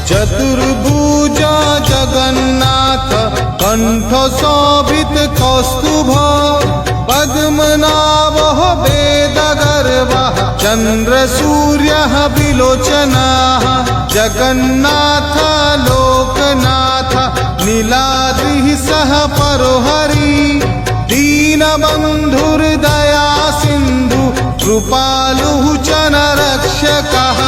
चतुर्भुजा जगन्नाथ कंठ शोभित कौस्तुभ पद्मनाभः वेदगर्वः चंद्र सूर्यः विलोचनाः जगन्नाथ लोकनाथ नीलाद्रिः सह परोहरि दीनबन्धुर्दया सिन्धु कृपालुः च नरक्षकः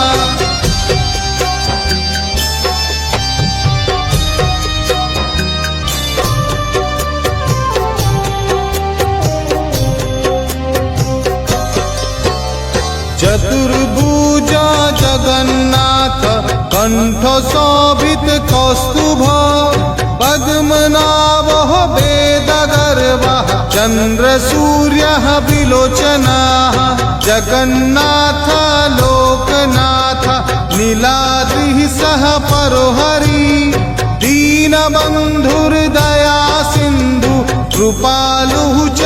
चतुर्भुजा जगन्नाथ कंठ शोभित कौस्तुभ पद्मनाभः वेदगर्वः चंद्र सूर्यः विलोचनाः जगन्नाथ लोकनाथ नीलाद्रिः सह परोहरि दीनबन्धुर्दया सिन्धु कृपालुः च